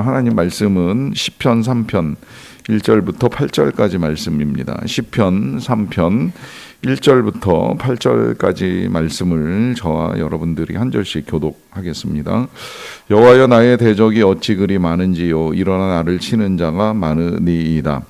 하나님 말씀은 시편 3편 1절부터 8절까지 말씀입니다. 시편 3편 1절부터 8절까지 말씀을 저와 여러분들이 한 절씩 교독하겠습니다. 여호와여, 나의 대적이 어찌 그리 많은지요. 일어나 나를 치는 자가 많으니이다.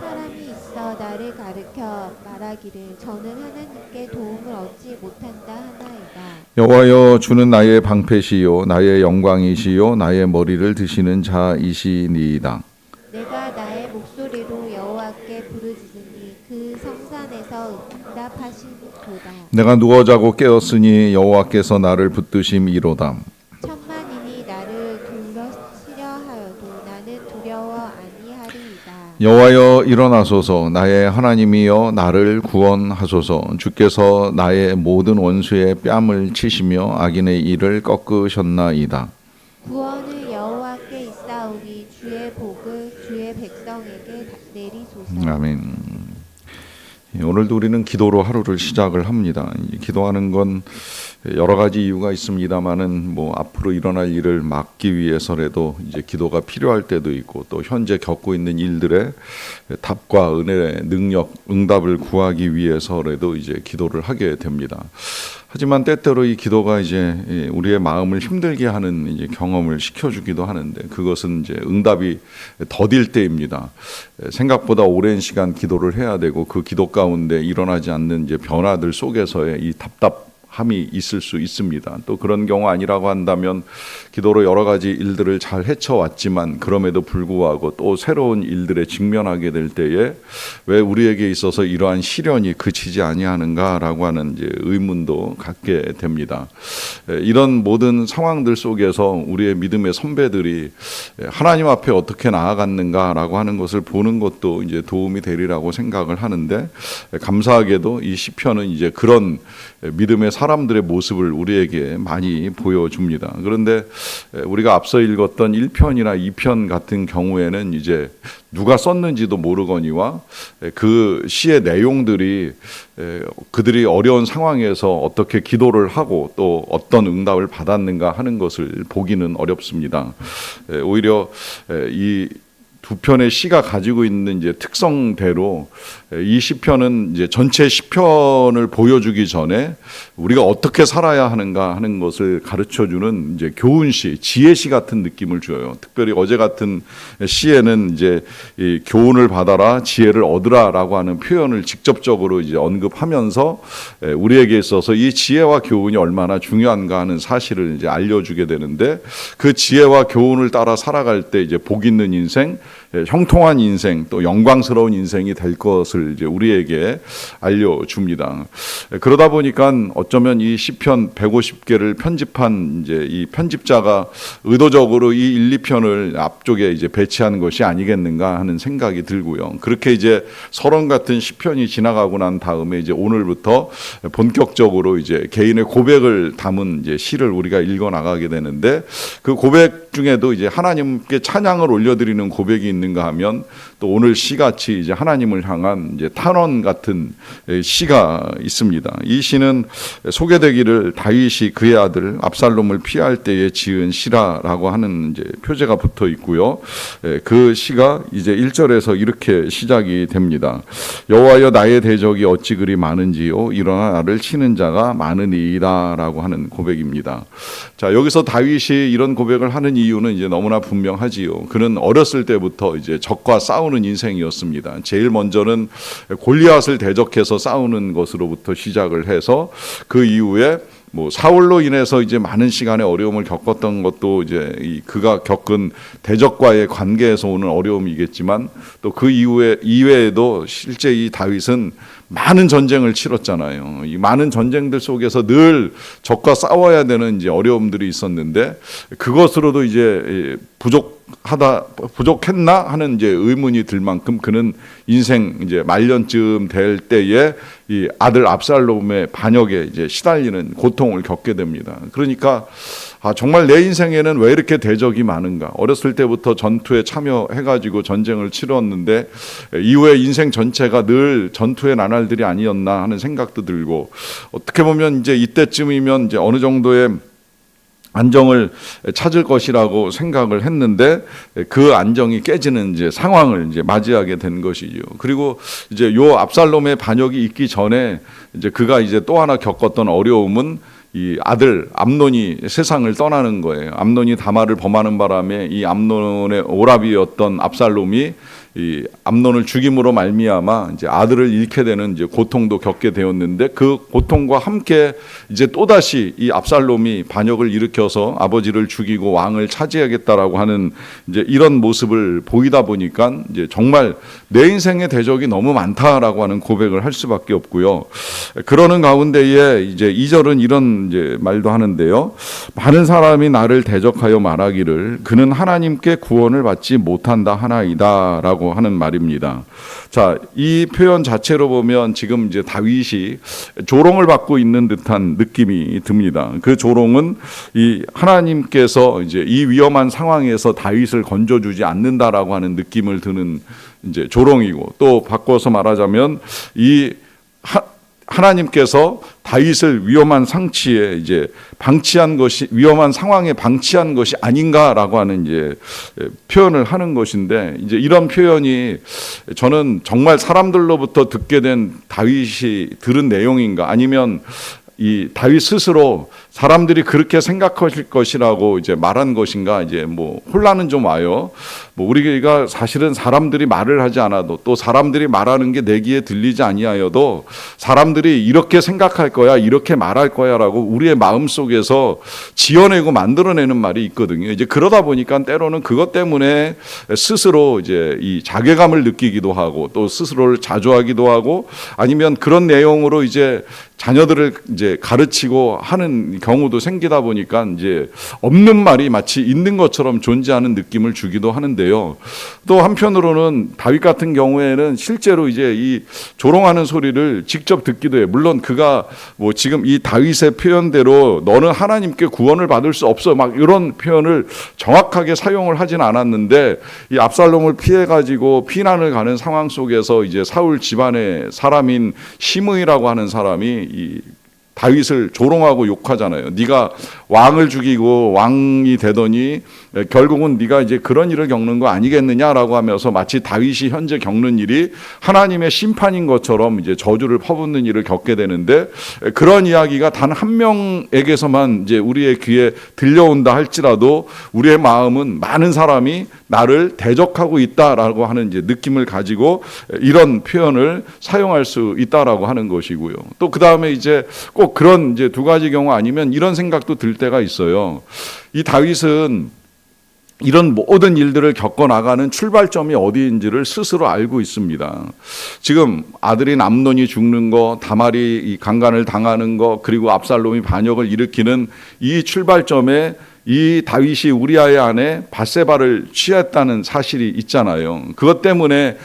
사람이 있어 나를 가르쳐 말하기를 저는 하나님께 도움을 얻지 못한다 하나이다. 여호와여, 주는 나의 방패시요 나의 영광이시요 나의 머리를 드시는 자이시니이다. 내가 나의 목소리로 여호와께 부르짖으니 그 성산에서 응답하시도다. 내가 누워 자고 깨었으니 여호와께서 나를 붙드심이로다. 천만인이 나를 둘러치려 하여도 나는 두려워 아니하리이다. 여호와여, 일어나소서. 나의 하나님이여, 나를 구원하소서. 주께서 나의 모든 원수의 뺨을 치시며 악인의 일을 꺾으셨나이다. 구원을 여호와께 있사오니 주의 복을 주의 백성에게 내리소서. 아멘. 오늘도 우리는 기도로 하루를 시작을 합니다. 기도하는 건 여러 가지 이유가 있습니다만은 앞으로 일어날 일을 막기 위해서라도 이제 기도가 필요할 때도 있고, 또 현재 겪고 있는 일들의 답과 은혜의 능력, 응답을 구하기 위해서라도 이제 기도를 하게 됩니다. 하지만 때때로 이 기도가 이제 우리의 마음을 힘들게 하는 이제 경험을 시켜주기도 하는데, 그것은 이제 응답이 더딜 때입니다. 생각보다 오랜 시간 기도를 해야 되고, 그 기도 가운데 일어나지 않는 이제 변화들 속에서의 이 답답함이 있을 수 있습니다. 또 그런 경우 아니라고 한다면 기도로 여러 가지 일들을 잘 헤쳐왔지만 그럼에도 불구하고 또 새로운 일들에 직면하게 될 때에 왜 우리에게 있어서 이러한 시련이 그치지 아니하는가라고 하는 이제 의문도 갖게 됩니다. 이런 모든 상황들 속에서 우리의 믿음의 선배들이 하나님 앞에 어떻게 나아갔는가라고 하는 것을 보는 것도 이제 도움이 되리라고 생각을 하는데, 감사하게도 이 시편은 이제 그런 믿음의 사람들의 모습을 우리에게 많이 보여줍니다. 그런데 우리가 앞서 읽었던 1편이나 2편 같은 경우에는 이제 누가 썼는지도 모르거니와 그 시의 내용들이 그들이 어려운 상황에서 어떻게 기도를 하고 또 어떤 응답을 받았는가 하는 것을 보기는 어렵습니다. 오히려 이 두 편의 시가 가지고 있는 이제 특성대로 이 시편은 이제 전체 시편을 보여주기 전에 우리가 어떻게 살아야 하는가 하는 것을 가르쳐주는 이제 교훈시, 지혜시 같은 느낌을 줘요. 특별히 어제 같은 시에는 이제 이 교훈을 받아라, 지혜를 얻으라라고 하는 표현을 직접적으로 이제 언급하면서 우리에게 있어서 이 지혜와 교훈이 얼마나 중요한가 하는 사실을 이제 알려주게 되는데, 그 지혜와 교훈을 따라 살아갈 때 이제 복 있는 인생, 형통한 인생, 또 영광스러운 인생이 될 것을 이제 우리에게 알려줍니다. 그러다 보니까 어쩌면 이 시편 150개를 편집한 이제 이 편집자가 의도적으로 이 1, 2편을 앞쪽에 이제 배치하는 것이 아니겠는가 하는 생각이 들고요. 그렇게 이제 서론 같은 시편이 지나가고 난 다음에 이제 오늘부터 본격적으로 이제 개인의 고백을 담은 이제 시를 우리가 읽어 나가게 되는데, 그 고백 중에도 이제 하나님께 찬양을 올려드리는 고백이 있는가 하면 또 오늘 시같이 이제 하나님을 향한 이제 탄원 같은 시가 있습니다. 이 시는 소개되기를 다윗이 그의 아들 압살롬을 피할 때에 지은 시라라고 하는 이제 표제가 붙어 있고요. 그 시가 이제 1절에서 이렇게 시작이 됩니다. 여호와여, 나의 대적이 어찌 그리 많은지요. 일어나 나를 치는 자가 많으니이다라고 하는 고백입니다. 자, 여기서 다윗이 이런 고백을 하는 이유는 이제 너무나 분명하지요. 그는 어렸을 때부터 이제 적과 싸우는 인생이었습니다. 제일 먼저는 골리앗을 대적해서 싸우는 것으로부터 시작을 해서 그 이후에 사울로 인해서 이제 많은 시간의 어려움을 겪었던 것도 이제 그가 겪은 대적과의 관계에서 오는 어려움이겠지만, 또 그 이외에도 실제 이 다윗은 많은 전쟁을 치렀잖아요. 이 많은 전쟁들 속에서 늘 적과 싸워야 되는 이제 어려움들이 있었는데, 그것으로도 이제 부족했나 하는 이제 의문이 들 만큼 그는 인생 이제 말년쯤 될 때에 이 아들 압살롬의 반역에 이제 시달리는 고통을 겪게 됩니다. 그러니까 정말 내 인생에는 왜 이렇게 대적이 많은가? 어렸을 때부터 전투에 참여해가지고 전쟁을 치렀는데 이후에 인생 전체가 늘 전투의 나날들이 아니었나 하는 생각도 들고, 어떻게 보면 이제 이때쯤이면 이제 어느 정도의 안정을 찾을 것이라고 생각을 했는데 그 안정이 깨지는 이제 상황을 이제 맞이하게 된 것이죠. 그리고 이제 요 압살롬의 반역이 있기 전에 이제 그가 이제 또 하나 겪었던 어려움은 이 아들 암논이 세상을 떠나는 거예요. 암논이 다말을 범하는 바람에 이 암논의 오라비였던 압살롬이 이 암논을 죽임으로 말미암아 이제 아들을 잃게 되는 이제 고통도 겪게 되었는데 그 고통과 함께 이제 또다시 이 압살롬이 반역을 일으켜서 아버지를 죽이고 왕을 차지하겠다라고 하는 이제 이런 모습을 보이다 보니까 이제 정말 내 인생의 대적이 너무 많다라고 하는 고백을 할 수밖에 없고요. 그러는 가운데에 이제 2절은 이런 이제 말도 하는데요. 많은 사람이 나를 대적하여 말하기를 그는 하나님께 구원을 받지 못한다 하나이다라고 하는 말입니다. 자, 이 표현 자체로 보면 지금 이제 다윗이 조롱을 받고 있는 듯한 느낌이 듭니다. 그 조롱은 이 하나님께서 이제 이 위험한 상황에서 다윗을 건져주지 않는다라고 하는 느낌을 드는 이제 조롱이고, 또 바꿔서 말하자면 이 하나님께서 다윗을 위험한 상치에 이제 방치한 것이, 위험한 상황에 방치한 것이 아닌가라고 하는 이제 표현을 하는 것인데, 이제 이런 표현이 저는 정말 사람들로부터 듣게 된 다윗이 들은 내용인가, 아니면 이 다윗 스스로 사람들이 그렇게 생각하실 것이라고 이제 말한 것인가, 이제 뭐 혼란은 좀 와요. 뭐 우리가 사실은 사람들이 말을 하지 않아도, 또 사람들이 말하는 게 내 귀에 들리지 아니하여도 사람들이 이렇게 생각할 거야, 이렇게 말할 거야라고 우리의 마음 속에서 지어내고 만들어내는 말이 있거든요. 이제 그러다 보니까 때로는 그것 때문에 스스로 이제 이 자괴감을 느끼기도 하고, 또 스스로를 자조하기도 하고, 아니면 그런 내용으로 이제 자녀들을 이제 가르치고 하는 경우도 생기다 보니까 이제 없는 말이 마치 있는 것처럼 존재하는 느낌을 주기도 하는데요. 또 한편으로는 다윗 같은 경우에는 실제로 이제 이 조롱하는 소리를 직접 듣기도 해요. 물론 그가 뭐 지금 이 다윗의 표현대로 너는 하나님께 구원을 받을 수 없어, 막 이런 표현을 정확하게 사용을 하진 않았는데, 이 압살롬을 피해 가지고 피난을 가는 상황 속에서 이제 사울 집안의 사람인 시므이라고 하는 사람이 이 다윗을 조롱하고 욕하잖아요. 네가 왕을 죽이고 왕이 되더니 결국은 네가 이제 그런 일을 겪는 거 아니겠느냐라고 하면서 마치 다윗이 현재 겪는 일이 하나님의 심판인 것처럼 이제 저주를 퍼붓는 일을 겪게 되는데, 그런 이야기가 단 한 명에게서만 이제 우리의 귀에 들려온다 할지라도 우리의 마음은 많은 사람이 나를 대적하고 있다라고 하는 이제 느낌을 가지고 이런 표현을 사용할 수 있다라고 하는 것이고요. 또 그 다음에 이제 꼭 그런 이제 두 가지 경우 아니면 이런 생각도 들 때가 있어요. 이 다윗은 이런 모든 일들을 겪어나가는 출발점이 어디인지를 스스로 알고 있습니다. 지금 아들인 암논이 죽는 거, 다말이 이 강간을 당하는 거, 그리고 압살롬이 반역을 일으키는 이 출발점에 이 다윗이 우리아의 아내 밧세바를 취했다는 사실이 있잖아요. 그것 때문에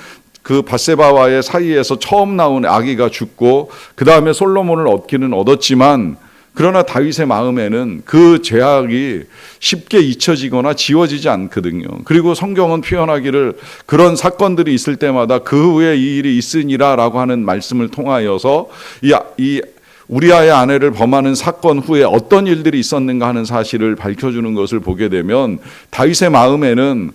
그 밧세바와의 사이에서 처음 나온 아기가 죽고, 그 다음에 솔로몬을 얻기는 얻었지만, 그러나 다윗의 마음에는 그 죄악이 쉽게 잊혀지거나 지워지지 않거든요. 그리고 성경은 표현하기를 그런 사건들이 있을 때마다 그 후에 이 일이 있으니라라고 하는 말씀을 통하여서 이 우리아의 아내를 범하는 사건 후에 어떤 일들이 있었는가 하는 사실을 밝혀주는 것을 보게 되면, 다윗의 마음에는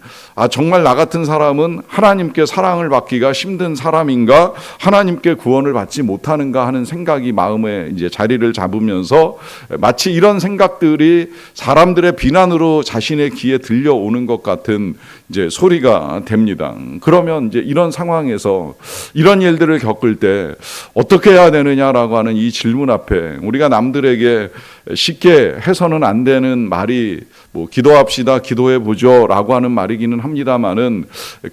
정말 나 같은 사람은 하나님께 사랑을 받기가 힘든 사람인가, 하나님께 구원을 받지 못하는가 하는 생각이 마음에 이제 자리를 잡으면서 마치 이런 생각들이 사람들의 비난으로 자신의 귀에 들려오는 것 같은 이제 소리가 됩니다. 그러면 이제 이런 상황에서 이런 일들을 겪을 때 어떻게 해야 되느냐라고 하는 이 질문 앞에 우리가 남들에게 쉽게 해서는 안 되는 말이 뭐 기도합시다, 기도해 보죠라고 하는 말이기는 합니다만은,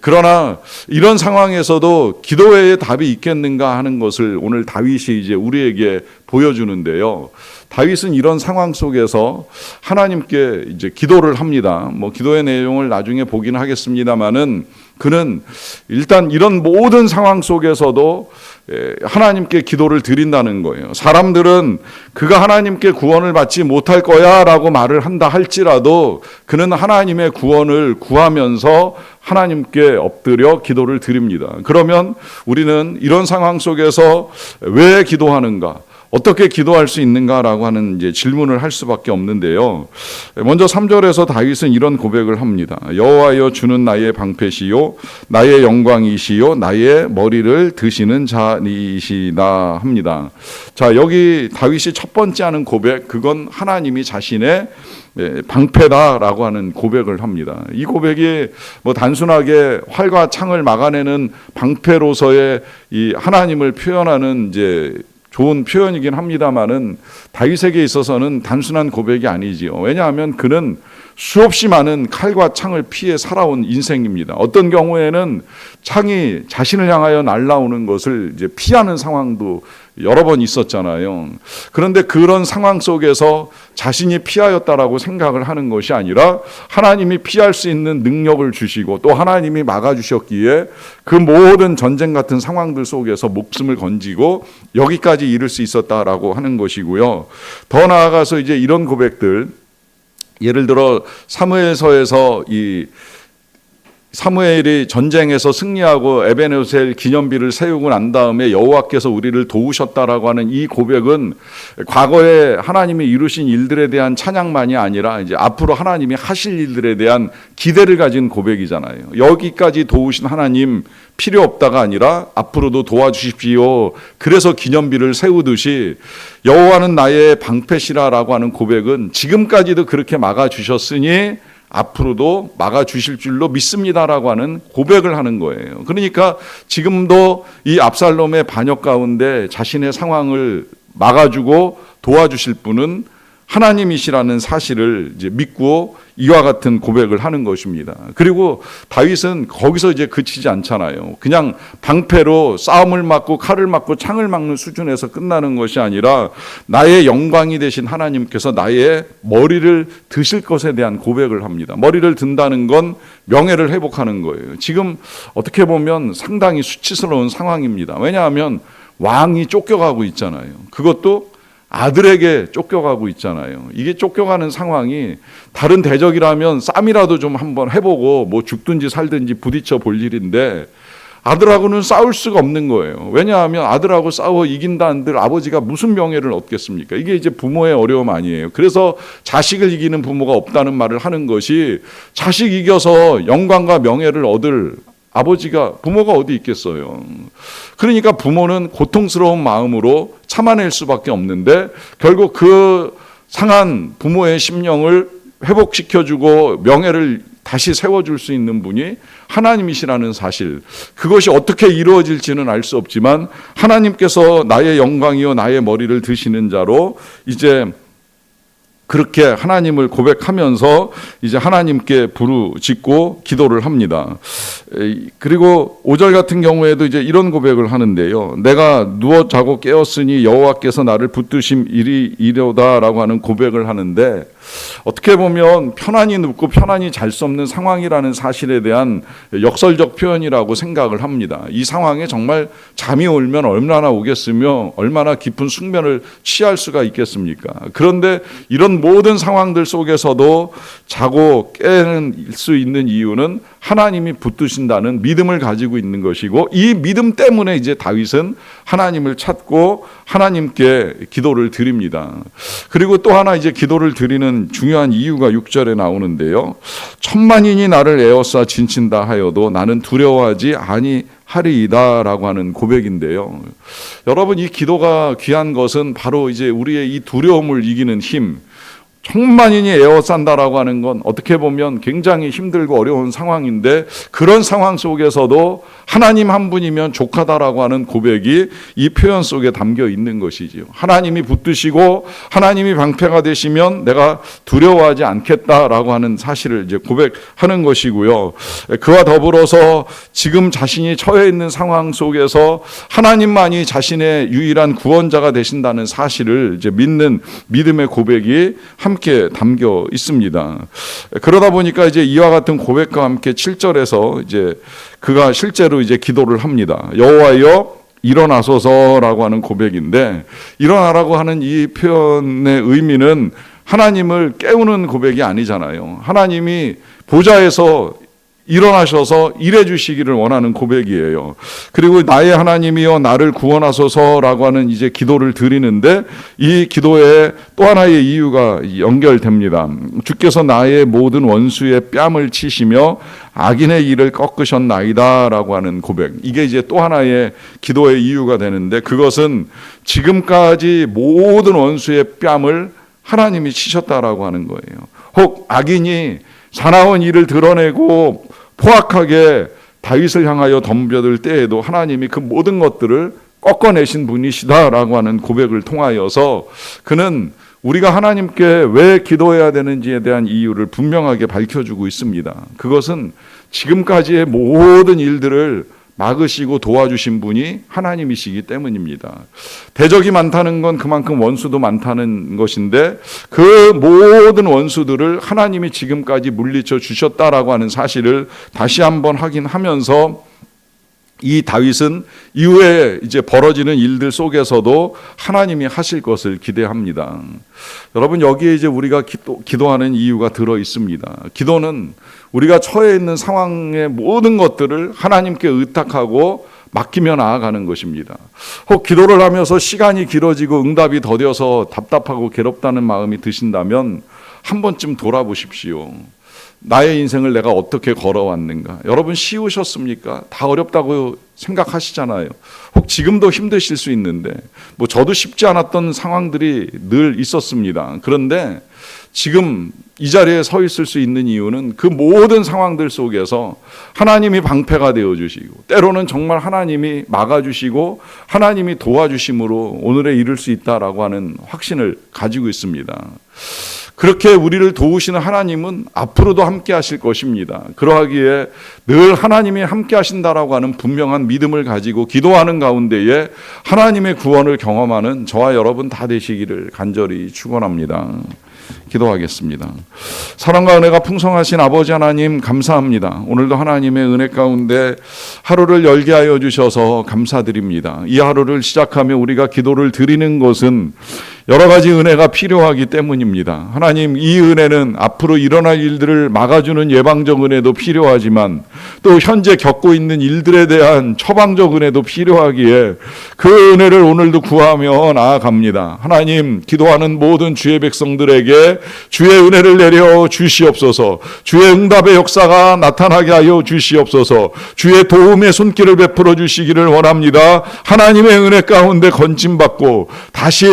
그러나 이런 상황에서도 기도 외에 답이 있겠는가 하는 것을 오늘 다윗이 이제 우리에게 보여주는데요. 다윗은 이런 상황 속에서 하나님께 이제 기도를 합니다. 뭐 기도의 내용을 나중에 보기는 하겠습니다만은, 그는 일단 이런 모든 상황 속에서도 하나님께 기도를 드린다는 거예요. 사람들은 그가 하나님께 구원을 받지 못할 거야 라고 말을 한다 할지라도 그는 하나님의 구원을 구하면서 하나님께 엎드려 기도를 드립니다. 그러면 우리는 이런 상황 속에서 왜 기도하는가? 어떻게 기도할 수 있는가라고 하는 이제 질문을 할 수밖에 없는데요. 먼저 3절에서 다윗은 이런 고백을 합니다. 여호와여 주는 나의 방패시요 나의 영광이시요 나의 머리를 드시는 자니시다 합니다. 자, 여기 다윗이 첫 번째 하는 고백, 그건 하나님이 자신의 방패다라고 하는 고백을 합니다. 이 고백이 뭐 단순하게 활과 창을 막아내는 방패로서의 이 하나님을 표현하는 이제 좋은 표현이긴 합니다만은 다윗에게 있어서는 단순한 고백이 아니지요. 왜냐하면 그는 수없이 많은 칼과 창을 피해 살아온 인생입니다. 어떤 경우에는 창이 자신을 향하여 날아오는 것을 이제 피하는 상황도 여러 번 있었잖아요. 그런데 그런 상황 속에서 자신이 피하였다라고 생각을 하는 것이 아니라 하나님이 피할 수 있는 능력을 주시고 또 하나님이 막아주셨기에 그 모든 전쟁 같은 상황들 속에서 목숨을 건지고 여기까지 이를 수 있었다라고 하는 것이고요. 더 나아가서 이제 이런 고백들, 예를 들어 사무엘서에서 이 사무엘이 전쟁에서 승리하고 에베네셀 기념비를 세우고 난 다음에 여호와께서 우리를 도우셨다라고 하는 이 고백은 과거에 하나님이 이루신 일들에 대한 찬양만이 아니라 이제 앞으로 하나님이 하실 일들에 대한 기대를 가진 고백이잖아요. 여기까지 도우신 하나님 필요 없다가 아니라 앞으로도 도와주십시오. 그래서 기념비를 세우듯이 여호와는 나의 방패시라라고 하는 고백은 지금까지도 그렇게 막아주셨으니 앞으로도 막아주실 줄로 믿습니다라고 하는 고백을 하는 거예요. 그러니까 지금도 이 압살롬의 반역 가운데 자신의 상황을 막아주고 도와주실 분은 하나님이시라는 사실을 이제 믿고 이와 같은 고백을 하는 것입니다. 그리고 다윗은 거기서 이제 그치지 않잖아요. 그냥 방패로 싸움을 막고 칼을 막고 창을 막는 수준에서 끝나는 것이 아니라 나의 영광이 되신 하나님께서 나의 머리를 드실 것에 대한 고백을 합니다. 머리를 든다는 건 명예를 회복하는 거예요. 지금 어떻게 보면 상당히 수치스러운 상황입니다. 왜냐하면 왕이 쫓겨가고 있잖아요. 그것도 아들에게 쫓겨가고 있잖아요. 이게 쫓겨가는 상황이 다른 대적이라면 싸움이라도 좀 한번 해보고 뭐 죽든지 살든지 부딪혀 볼 일인데 아들하고는 싸울 수가 없는 거예요. 왜냐하면 아들하고 싸워 이긴다는들 아버지가 무슨 명예를 얻겠습니까? 이게 이제 부모의 어려움 아니에요. 그래서 자식을 이기는 부모가 없다는 말을 하는 것이 자식 이겨서 영광과 명예를 얻을 부모가 어디 있겠어요. 그러니까 부모는 고통스러운 마음으로 참아낼 수밖에 없는데 결국 그 상한 부모의 심령을 회복시켜주고 명예를 다시 세워줄 수 있는 분이 하나님이시라는 사실, 그것이 어떻게 이루어질지는 알 수 없지만 하나님께서 나의 영광이요 나의 머리를 드시는 자로 이제 그렇게 하나님을 고백하면서 이제 하나님께 부르짖고 기도를 합니다. 그리고 5절 같은 경우에도 이제 이런 고백을 하는데요. 내가 누워 자고 깨었으니 여호와께서 나를 붙드심 이리이려다라고 하는 고백을 하는데 어떻게 보면 편안히 눕고 편안히 잘 수 없는 상황이라는 사실에 대한 역설적 표현이라고 생각을 합니다. 이 상황에 정말 잠이 오면 얼마나 오겠으며 얼마나 깊은 숙면을 취할 수가 있겠습니까? 그런데 이런 모든 상황들 속에서도 자고 깨는 수 있는 이유는 하나님이 붙드신다는 믿음을 가지고 있는 것이고 이 믿음 때문에 이제 다윗은 하나님을 찾고 하나님께 기도를 드립니다. 그리고 또 하나 이제 기도를 드리는 중요한 이유가 6절에 나오는데요. 천만인이 나를 에워싸 진친다 하여도 나는 두려워하지 아니하리이다라고 하는 고백인데요. 여러분, 이 기도가 귀한 것은 바로 이제 우리의 이 두려움을 이기는 힘, 천만인이 에워싼다라고 하는 건 어떻게 보면 굉장히 힘들고 어려운 상황인데 그런 상황 속에서도 하나님 한 분이면 족하다라고 하는 고백이 이 표현 속에 담겨 있는 것이지요. 하나님이 붙드시고 하나님이 방패가 되시면 내가 두려워하지 않겠다라고 하는 사실을 이제 고백하는 것이고요. 그와 더불어서 지금 자신이 처해 있는 상황 속에서 하나님만이 자신의 유일한 구원자가 되신다는 사실을 이제 믿는 믿음의 고백이 함께 담겨 있습니다. 그러다 보니까 이제 이와 같은 고백과 함께 7절에서 이제 그가 실제로 이제 기도를 합니다. 여호와여 일어나소서라고 하는 고백인데 일어나라고 하는 이 표현의 의미는 하나님을 깨우는 고백이 아니잖아요. 하나님이 보좌에서 일어나셔서 일해 주시기를 원하는 고백이에요. 그리고 나의 하나님이여 나를 구원하소서라고 하는 이제 기도를 드리는데 이 기도에 또 하나의 이유가 연결됩니다. 주께서 나의 모든 원수의 뺨을 치시며 악인의 일을 꺾으셨나이다라고 하는 고백. 이게 이제 또 하나의 기도의 이유가 되는데 그것은 지금까지 모든 원수의 뺨을 하나님이 치셨다라고 하는 거예요. 혹 악인이 사나운 일을 드러내고 포악하게 다윗을 향하여 덤벼들 때에도 하나님이 그 모든 것들을 꺾어내신 분이시다라고 하는 고백을 통하여서 그는 우리가 하나님께 왜 기도해야 되는지에 대한 이유를 분명하게 밝혀주고 있습니다. 그것은 지금까지의 모든 일들을 막으시고 도와주신 분이 하나님이시기 때문입니다. 대적이 많다는 건 그만큼 원수도 많다는 것인데 그 모든 원수들을 하나님이 지금까지 물리쳐 주셨다라고 하는 사실을 다시 한번 확인하면서 이 다윗은 이후에 이제 벌어지는 일들 속에서도 하나님이 하실 것을 기대합니다. 여러분 여기에 이제 우리가 기도하는 이유가 들어 있습니다. 기도는 우리가 처해 있는 상황의 모든 것들을 하나님께 의탁하고 맡기며 나아가는 것입니다. 혹 기도를 하면서 시간이 길어지고 응답이 더뎌서 답답하고 괴롭다는 마음이 드신다면 한 번쯤 돌아보십시오. 나의 인생을 내가 어떻게 걸어왔는가? 여러분 쉬우셨습니까? 다 어렵다고 생각하시잖아요. 혹 지금도 힘드실 수 있는데 뭐 저도 쉽지 않았던 상황들이 늘 있었습니다. 그런데 지금 이 자리에 서 있을 수 있는 이유는 그 모든 상황들 속에서 하나님이 방패가 되어주시고 때로는 정말 하나님이 막아주시고 하나님이 도와주심으로 오늘에 이룰 수 있다라고 하는 확신을 가지고 있습니다. 그렇게 우리를 도우시는 하나님은 앞으로도 함께 하실 것입니다. 그러하기에 늘 하나님이 함께 하신다라고 하는 분명한 믿음을 가지고 기도하는 가운데에 하나님의 구원을 경험하는 저와 여러분 다 되시기를 간절히 축원합니다. 기도하겠습니다. 사랑과 은혜가 풍성하신 아버지 하나님 감사합니다. 오늘도 하나님의 은혜 가운데 하루를 열게 하여 주셔서 감사드립니다. 이 하루를 시작하며 우리가 기도를 드리는 것은 여러 가지 은혜가 필요하기 때문입니다. 하나님 이 은혜는 앞으로 일어날 일들을 막아주는 예방적 은혜도 필요하지만 또 현재 겪고 있는 일들에 대한 처방적 은혜도 필요하기에 그 은혜를 오늘도 구하며 나아갑니다. 하나님 기도하는 모든 주의 백성들에게 주의 은혜를 내려 주시옵소서. 주의 응답의 역사가 나타나게 하여 주시옵소서. 주의 도움의 손길을 베풀어 주시기를 원합니다. 하나님의 은혜 가운데 건짐받고 다시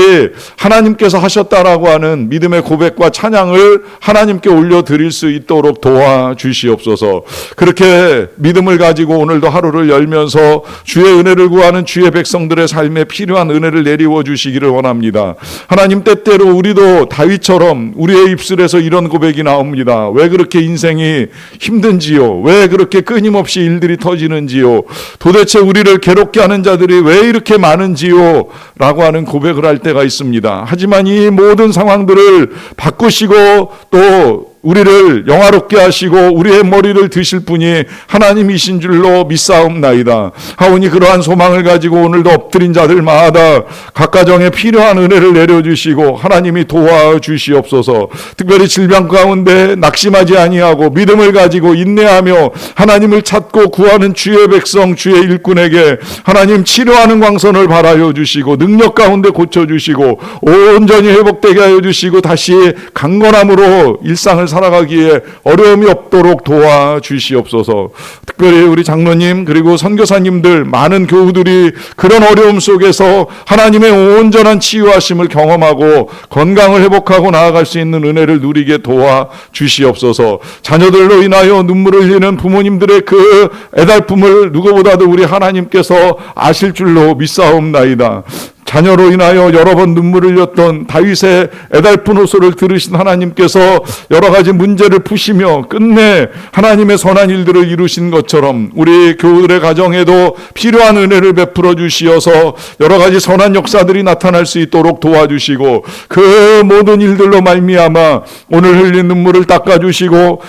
하나님께서 하셨다라고 하는 믿음의 고백과 찬양을 하나님께 올려드릴 수 있도록 도와주시옵소서. 그렇게 믿음을 가지고 오늘도 하루를 열면서 주의 은혜를 구하는 주의 백성들의 삶에 필요한 은혜를 내리워 주시기를 원합니다. 하나님 때때로 우리도 다윗처럼 우리의 입술에서 이런 고백이 나옵니다. 왜 그렇게 인생이 힘든지요? 왜 그렇게 끊임없이 일들이 터지는지요? 도대체 우리를 괴롭게 하는 자들이 왜 이렇게 많은지요? 라고 하는 고백을 할 때가 있습니다. 하지만 이 모든 상황들을 바꾸시고 또 우리를 영화롭게 하시고 우리의 머리를 드실 분이 하나님이신 줄로 믿사옵나이다. 하오니 그러한 소망을 가지고 오늘도 엎드린 자들마다 각 가정에 필요한 은혜를 내려주시고 하나님이 도와주시옵소서. 특별히 질병 가운데 낙심하지 아니하고 믿음을 가지고 인내하며 하나님을 찾고 구하는 주의 백성 주의 일꾼에게 하나님 치료하는 광선을 발하여 주시고 능력 가운데 고쳐주시고 온전히 회복되게 하여 주시고 다시 강건함으로 일상을 살아가기에 어려움이 없도록 도와주시옵소서. 특별히 우리 장로님 그리고 선교사님들 많은 교우들이 그런 어려움 속에서 하나님의 온전한 치유하심을 경험하고 건강을 회복하고 나아갈 수 있는 은혜를 누리게 도와주시옵소서. 자녀들로 인하여 눈물을 흘리는 부모님들의 그 애달픔을 누구보다도 우리 하나님께서 아실 줄로 믿사옵나이다. 자녀로 인하여 여러 번 눈물을 흘렸던 다윗의 애달픈 호소를 들으신 하나님께서 여러 가지 문제를 푸시며 끝내 하나님의 선한 일들을 이루신 것처럼 우리 교우들의 가정에도 필요한 은혜를 베풀어 주시어서 여러 가지 선한 역사들이 나타날 수 있도록 도와주시고 그 모든 일들로 말미암아 오늘 흘린 눈물을 닦아주시고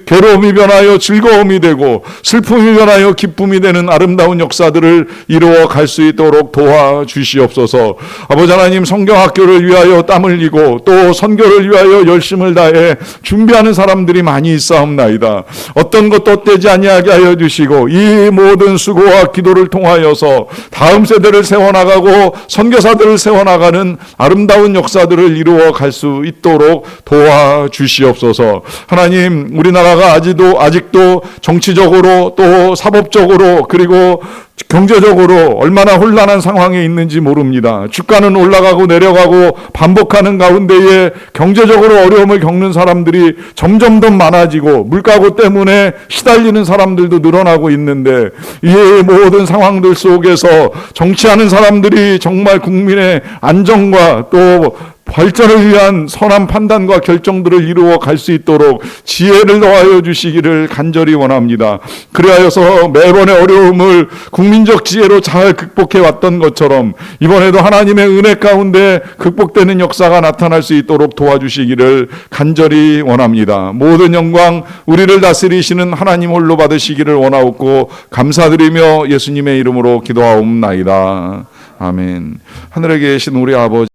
괴로움이 변하여 즐거움이 되고 슬픔이 변하여 기쁨이 되는 아름다운 역사들을 이루어 갈 수 있도록 도와주시옵소서. 주시옵소서. 아버지 하나님, 성경학교를 위하여 땀 흘리고 또 선교를 위하여 열심을 다해 준비하는 사람들이 많이 있사옵나이다. 어떤 것도 떼지 아니하게 하여 주시고 이 모든 수고와 기도를 통하여서 다음 세대를 세워나가고 선교사들을 세워나가는 아름다운 역사들을 이루어 갈 수 있도록 도와주시옵소서. 하나님, 우리나라가 아직도 정치적으로 또 사법적으로 그리고 경제적으로 얼마나 혼란한 상황에 있는지 모릅니다. 주가는 올라가고 내려가고 반복하는 가운데에 경제적으로 어려움을 겪는 사람들이 점점 더 많아지고 물가고 때문에 시달리는 사람들도 늘어나고 있는데, 이 모든 상황들 속에서 정치하는 사람들이 정말 국민의 안정과 또 발전을 위한 선한 판단과 결정들을 이루어 갈 수 있도록 지혜를 더하여 주시기를 간절히 원합니다. 그리하여서 매번의 어려움을 국민적 지혜로 잘 극복해 왔던 것처럼 이번에도 하나님의 은혜 가운데 극복되는 역사가 나타날 수 있도록 도와주시기를 간절히 원합니다. 모든 영광 우리를 다스리시는 하나님 홀로 받으시기를 원하옵고 감사드리며 예수님의 이름으로 기도하옵나이다. 아멘. 하늘에 계신 우리 아버지,